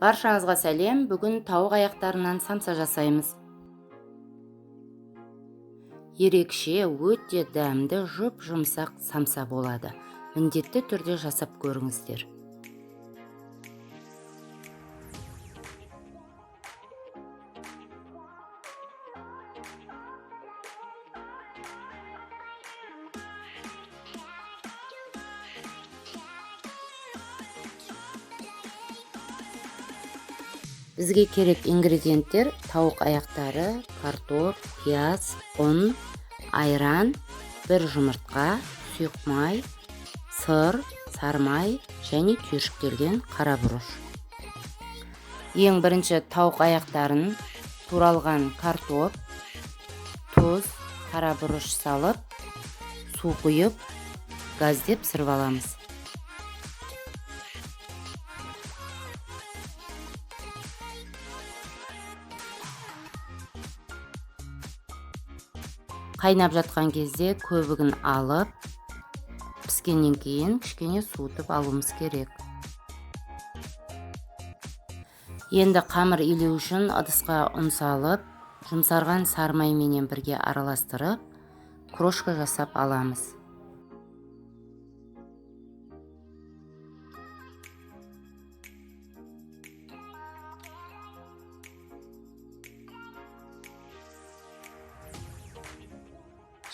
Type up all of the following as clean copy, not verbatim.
Баршаңызға сәлем. Бүгін тауық аяқтарынан самса жасаймыз. Ерекше, өте дәмді, жұп-жұмсақ самса болады. Міндетті түрде жасап көріңіздер. Бізге керек ингредиенттер: тауық аяқтары, картоп, пияз, ұн, айран, бір жұмыртқа, сұйық май, сыр, сармай және түйіршіктелген қара бұрыш. Ең бірінші тауық аяқтарын туралған картоп, тұз, қара бұрыш салып, су құйып, газдеп пісіріп аламыз. Қайнап жатқан кезде көбігін алып, піскеннен кейін кішкене суытып алуымыз керек. Енді қамыр илеу үшін ыдысқа ұн салып, жұмсарған сармайменен бірге араластырып, крошка жасап аламыз.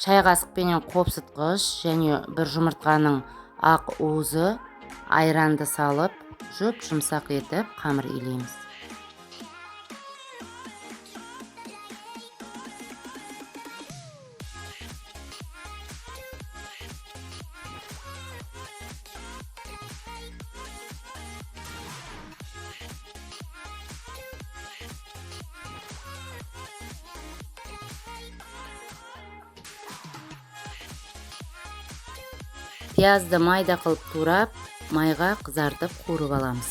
Шай қасықпенен қопсытқыш және бір жұмыртқаның ақ уызы, айранды салып, жұп-жұмсақ етіп қамыр илейміз. Пиязды майда қылып турап, майға қызартып қуырып аламыз.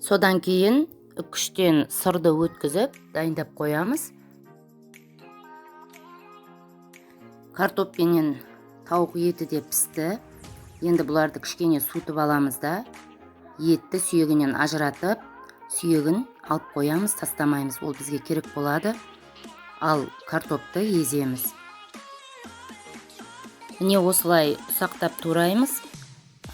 Содан кейін үккіштен сырды өткізіп, дайындап қоямыз. Картоппенен тауық еті де пісті. Енді бұларды кішкене суытып аламыз да, етті сүйегінен ажыратып, сүйегін алып қоямыз, тастамаймыз. Ол бізге керек болады. Ал картопты еземіз. Міне осылай ұсақтап тураймыз.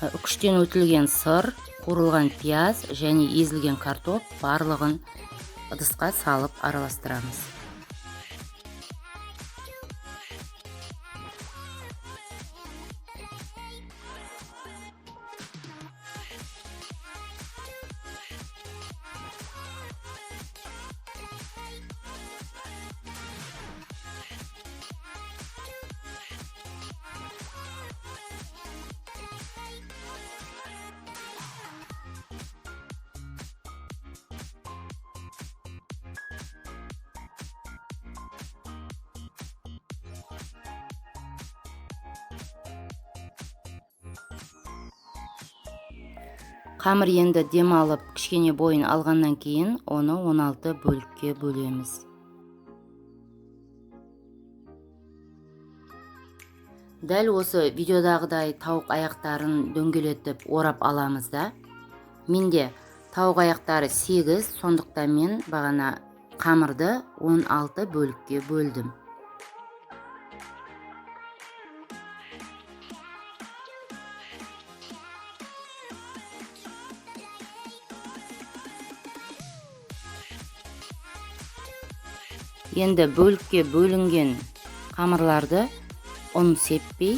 Үккіштен өтілген сыр, қуырылған пияз және езілген картоп барлығын ыдысқа салып араластырамыз. Қамыр енді демалып, кішкене бойын алғаннан кейін, оны 16 бөлікке бөлеміз. Дәл осы видеодағыдай тауық аяқтарын дөңгелетіп орап аламыз да. Менде тауық аяқтары 8, сондықтан мен бағана қамырды 16 бөлікке бөлдім. Енді бөлікке бөлінген қамырларды ұн сеппей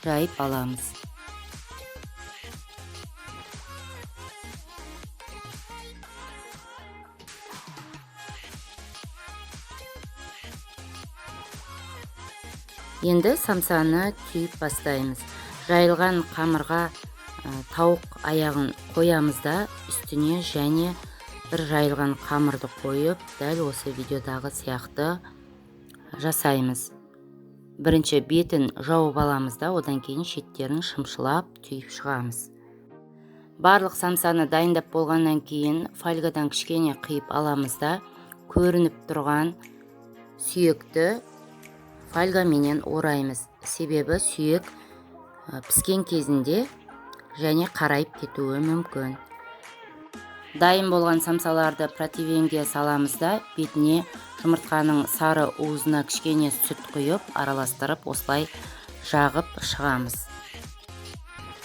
жайып аламыз. Енді самсаны түйіп бастаймыз. Жайылған қамырға тауық аяғын қоямыз да, үстіне және бір жайылған қамырды қойып, дәл осы видеодағы сияқты жасаймыз. Бірінші бетін жауып аламыз да, одан кейін шеттерін шымшылап түйіп шығамыз. Барлық самсаны дайындап болғаннан кейін фольгадан кішкене қиып аламыз да, көрініп тұрған сүйекті фольгаменен ораймыз. Себебі сүйек піскен кезінде және қарайып кетуі мүмкін. Дайын болған самсаларды противенге саламыз да, бетіне жұмыртқаның сары уызына кішкене сүт құйып, араластырып, осылай жағып шығамыз.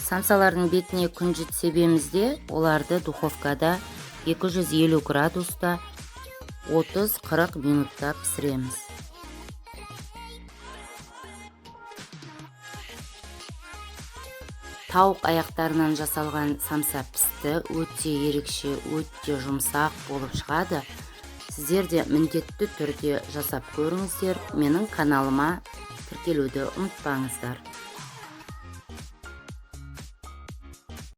Самсалардың бетіне күнжіт себемізде, оларды духовкада 250 градуста 30-40 минутта пісіреміз. Тауық аяқтарынан жасалған самса пісті, өте ерекше, өте жұмсақ болып шығады. Сіздер де міндетті түрде жасап көріңіздер. Менің каналыма тіркелуді ұмытпаңыздар.